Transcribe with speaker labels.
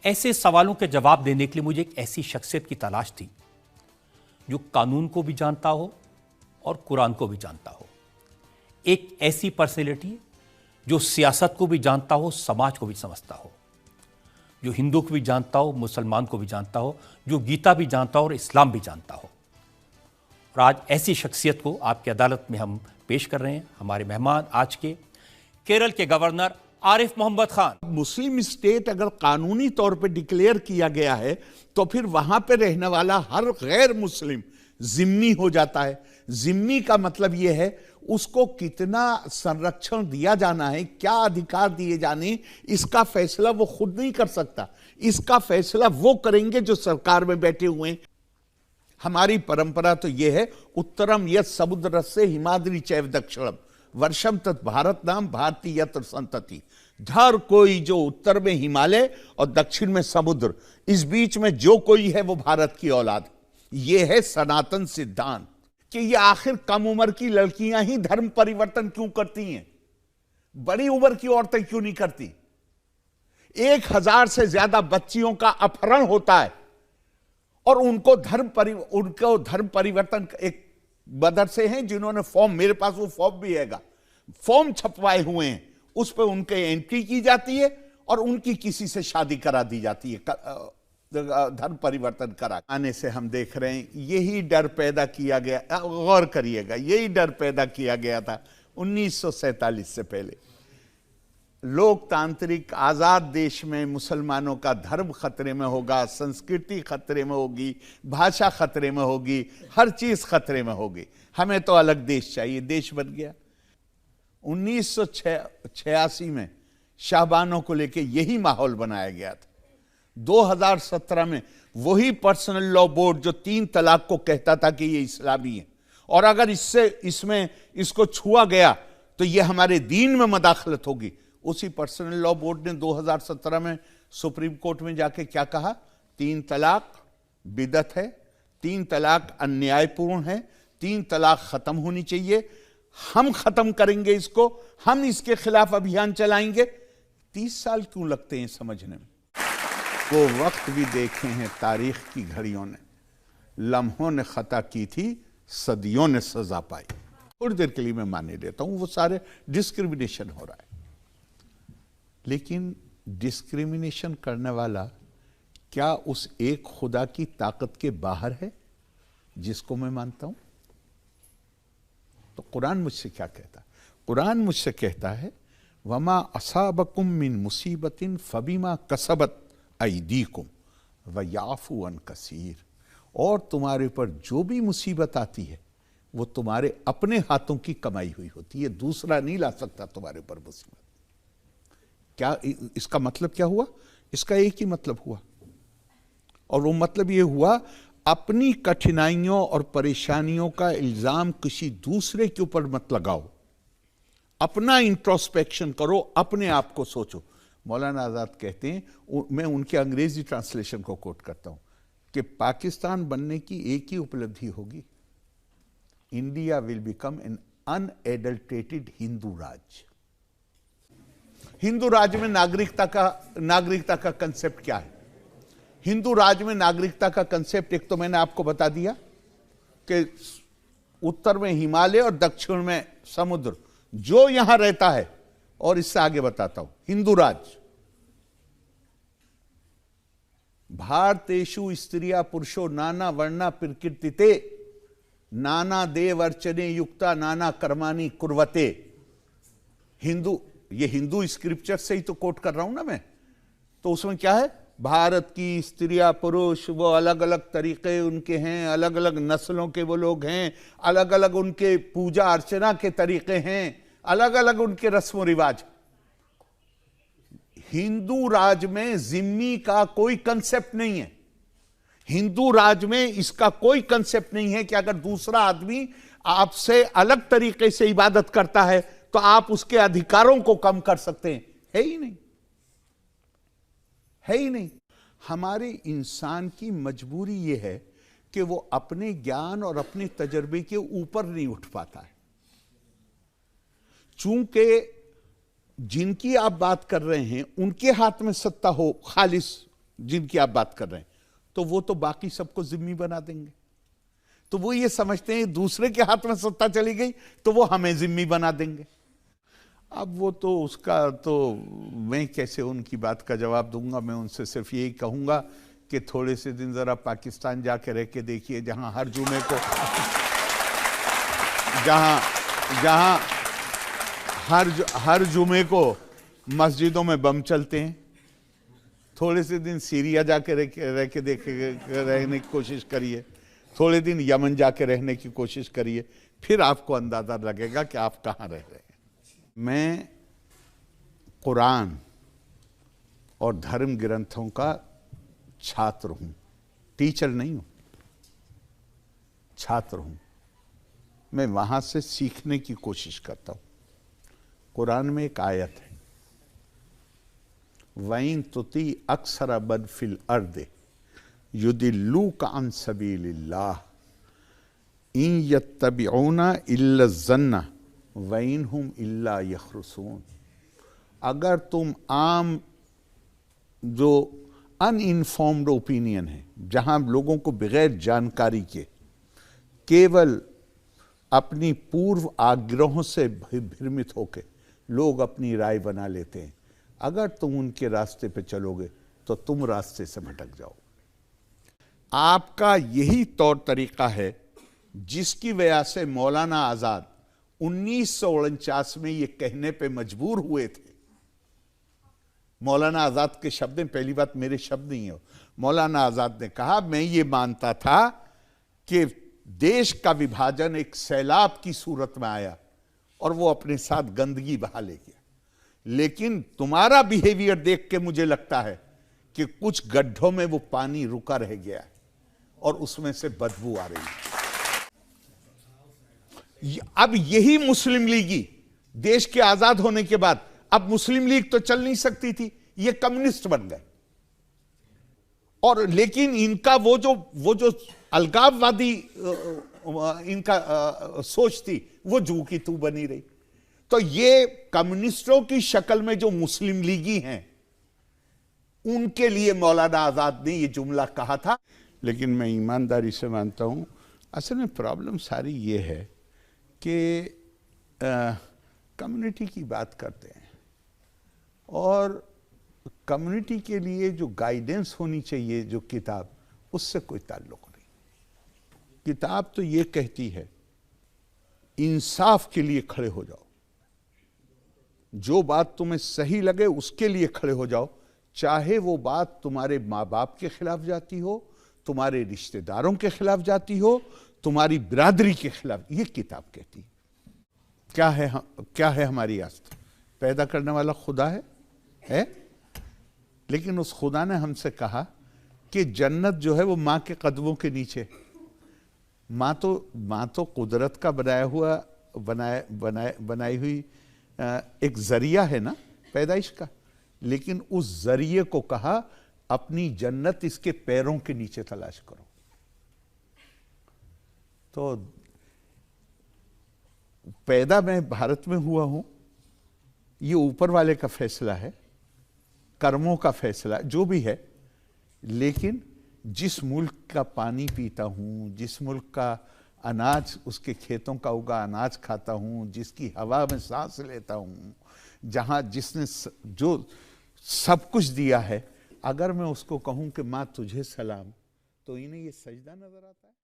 Speaker 1: ऐसे सवालों के जवाब देने के लिए मुझे एक ऐसी शख्सियत की तलाश थी जो कानून को भी जानता हो और कुरान को भी जानता हो। एक ऐसी पर्सनैलिटी जो सियासत को भी जानता हो, समाज को भी समझता हो, जो हिंदू को भी जानता हो, मुसलमान को भी जानता हो, जो गीता भी जानता हो और इस्लाम भी जानता हो। और आज ऐसी शख्सियत को आपकी अदालत में हम पेश कर रहे हैं। हमारे मेहमान आज के केरल के governor Arif Mohammad Khan.
Speaker 2: Muslim state अगर कानूनी तौर पे डिक्लेयर किया गया है तो फिर वहां पे रहने वाला हर गैर मुस्लिम जिम्मी हो जाता है। जिम्मी का मतलब यह है उसको कितना संरक्षण दिया जाना है, क्या अधिकार दिए जाने, इसका फैसला वो खुद नहीं कर सकता। इसका फैसला वो करेंगे जो सरकार में बैठे हुए हैं। हमारी परंपरा तो यह है, उत्तरम यत् समुद्रस्य हिमाद्रि चैव दक्षिणम वर्षम तत् भारत नाम भारती यत्र संतति। हर कोई जो उत्तर में हिमालय और दक्षिण में समुद्र, इस बीच में जो कोई है वो भारत की औलाद। यह है सनातन सिद्धांत कि ये आखिर कम उम्र की लड़कियां ही धर्म परिवर्तन क्यों करती हैं, बड़ी उम्र की औरतें क्यों नहीं करती। 1000 से ज्यादा बच्चियों का अपहरण होता है और उनको धर्म परिवर्तन। एक मदरसे हैं जिन्होंने फॉर्म, मेरे पास वो फॉर्म भी हैगा, फॉर्म छपवाए हुए हैं, उस पर उनके एंट्री की जाती है और उनकी किसी से शादी करा दी जाती है, धर्म परिवर्तन करा आने से। हम देख रहे हैं यही डर पैदा किया गया, गौर करिएगा, यही डर पैदा किया गया था 1947 से पहले। लोकतांत्रिक आजाद देश में मुसलमानों का धर्म खतरे में होगा, संस्कृति खतरे में होगी, भाषा खतरे में होगी, हर चीज खतरे में होगी। हमें तो अलग देश चाहिए। देश बन गया 1986 में, शाहबानों को लेके यही माहौल बनाया गया था। 2017 में वही पर्सनल लॉ बोर्ड जो 3 तलाक को कहता था कि ये इस्लामी है और अगर इसको छुआ गया तो ये हमारे दीन में मदाखलत होगी, उसी पर्सनल लॉ बोर्ड ने 2017 में सुप्रीम कोर्ट में जाके क्या कहा? 3 तलाक बिदअत है, 3 तलाक अन्यायपूर्ण है, 3 तलाक खत्म होनी चाहिए, हम खत्म करेंगे इसको, हम इसके खिलाफ अभियान चलाएंगे। 30 साल क्यों लगते हैं समझने में? वो वक्त भी देखे हैं तारीख की घड़ियों ने, लम्हों ने खता की थी, सदियों ने सजा पाई। थोड़ी देर के लिए मैं माने लेता हूं वो सारे डिस्क्रिमिनेशन हो रहा है, लेकिन डिस्क्रिमिनेशन करने वाला क्या उस एक खुदा की ताकत के बाहर है जिसको मैं मानता हूं? तो कुरान मुझसे क्या कहता है? कुरान मुझसे कहता है वमा असाबकुम मिन मुसीबतिन फबिमा कसबत ऐदीकुम व याफू अन कसीर। और तुम्हारे पर जो भी मुसीबत आती है वो तुम्हारे अपने हाथों की कमाई हुई होती है, दूसरा नहीं ला सकता तुम्हारे पर मुसीबत। क्या इसका मतलब क्या हुआ? इसका एक ही मतलब हुआ, और वो मतलब ये हुआ, अपनी कठिनाइयों और परेशानियों का इल्जाम किसी दूसरे के ऊपर मत लगाओ, अपना इंट्रोस्पेक्शन करो, अपने आप को सोचो। मौलाना आजाद कहते हैं, मैं उनके अंग्रेजी ट्रांसलेशन को कोट करता हूं, कि पाकिस्तान बनने की एक ही उपलब्धि होगी, India will become an unadulterated Hindu राज्य। हिंदू राज्य में नागरिकता का कंसेप्ट क्या है? हिंदू राज्य में नागरिकता का कंसेप्ट एक तो मैंने आपको बता दिया कि उत्तर में हिमालय और दक्षिण में समुद्र, जो यहां रहता है, और इससे आगे बताता हूं, हिंदू राज्य भारतेषु स्त्रिया पुरुषो नाना वर्णा प्रकृतिते नाना देव अर्चने युक्ता नाना कर्माणि कुर्वते। हिंदू, ये हिंदू स्क्रिप्चर से ही तो कोट कर रहा हूं ना मैं, तो उसमें क्या है? भारत की स्त्रियां पुरुष वो अलग अलग तरीके उनके हैं, अलग अलग नस्लों के वो लोग हैं, अलग अलग उनके पूजा अर्चना के तरीके हैं, अलग अलग उनके रस्म रिवाज। हिंदू राज में जिम्मी का कोई कंसेप्ट नहीं है। हिंदू राज में इसका कोई कंसेप्ट नहीं है कि अगर दूसरा आदमी आपसे अलग तरीके से इबादत करता है तो आप उसके अधिकारों को कम कर सकते हैं। है ही नहीं, है ही नहीं। हमारे इंसान की मजबूरी यह है कि वो अपने ज्ञान और अपने तजर्बे के ऊपर नहीं उठ पाता है। चूंकि जिनकी आप बात कर रहे हैं उनके हाथ में सत्ता हो, खालिस जिनकी आप बात कर रहे हैं, तो वो तो बाकी सबको जिम्मी बना देंगे। तो वो ये समझते हैं दूसरे के हाथ में सत्ता चली गई तो वो हमें जिम्मी बना देंगे। अब वो तो उसका तो मैं कैसे उनकी बात का जवाब दूंगा। मैं उनसे सिर्फ यही कहूंगा कि थोड़े से दिन जरा पाकिस्तान जाके रह के देखिए, जहां हर जुमे को जहां हर जुमे को मस्जिदों में बम चलते हैं। थोड़े से दिन सीरिया जाके रह के रहने की कोशिश करिए, थोड़े दिन यमन जाके रहने की कोशिश करिए, फिर आपको अंदाजा लगेगा कि आप कहाँ रह रहे हैं। मैं कुरान और धर्म ग्रंथों का छात्र हूं, टीचर नहीं हूं, छात्र हूं। मैं वहां से सीखने की कोशिश करता हूं। कुरान में एक आयत है, वइन तुती अक्सर बन फिल अर्दे युदिल्लू का अन सबीलिल्लाह इन यत्तबिऊना इल्ला ज़न्ना वइन हुम इल्ला यखरुसून। अगर तुम आम जो अनइन्फॉर्म्ड ओपिनियन है, जहां लोगों को बगैर जानकारी के केवल अपनी पूर्व आग्रहों से भ्रमित होकर लोग अपनी राय बना लेते हैं, अगर तुम उनके रास्ते पे चलोगे तो तुम रास्ते से भटक जाओ। आपका यही तौर तरीका है जिसकी वजह से मौलाना आजाद 1949 में ये कहने पे मजबूर हुए थे। मौलाना आजाद के शब्द हैं, पहली बात मेरे शब्द नहीं है। मौलाना आजाद ने कहा, मैं ये मानता था कि देश का विभाजन एक सैलाब की सूरत में आया और वो अपने साथ गंदगी बहा ले गया, लेकिन तुम्हारा बिहेवियर देख के मुझे लगता है कि कुछ गड्ढों में वो पानी रुका रह गया है और उसमें से बदबू आ रही है। अब यही मुस्लिम लीगी देश के आजाद होने के बाद, अब मुस्लिम लीग तो चल नहीं सकती थी, ये कम्युनिस्ट बन गए। और लेकिन इनका वो जो अलगाववादी इनका सोच थी, वो जू की तू बनी रही। तो ये कम्युनिस्टों की शक्ल में जो मुस्लिम लीगी हैं, उनके लिए मौलाना आजाद ने ये जुमला कहा था। लेकिन मैं ईमानदारी से मानता हूं, असल में प्रॉब्लम सारी ये है कि कम्युनिटी की बात करते हैं और कम्युनिटी के लिए जो गाइडेंस होनी चाहिए, जो किताब, उससे कोई ताल्लुक नहीं। किताब तो ये कहती है इंसाफ के लिए खड़े हो जाओ, जो बात तुम्हें सही लगे उसके लिए खड़े हो जाओ, चाहे वो बात तुम्हारे माँ बाप के खिलाफ जाती हो, तुम्हारे रिश्तेदारों के खिलाफ जाती हो, तुम्हारी बिरादरी के खिलाफ। ये किताब कहती है। क्या है हमारी आस्था? पैदा करने वाला खुदा है? लेकिन उस खुदा ने हमसे कहा कि जन्नत जो है वो माँ के कदमों के नीचे। माँ तो कुदरत का बनाई हुई एक जरिया है ना पैदाइश का, लेकिन उस जरिए को कहा अपनी जन्नत इसके पैरों के नीचे तलाश करो। तो पैदा मैं भारत में हुआ हूं, ये ऊपर वाले का फैसला है, कर्मों का फैसला जो भी है। लेकिन जिस मुल्क का पानी पीता हूं, जिस मुल्क का अनाज, उसके खेतों का उगा अनाज खाता हूं, जिसकी हवा में सांस लेता हूं, जहां जिसने जो सब कुछ दिया है, अगर मैं उसको कहूं कि माँ तुझे सलाम, तो इन्हें ये सजदा नजर आता है।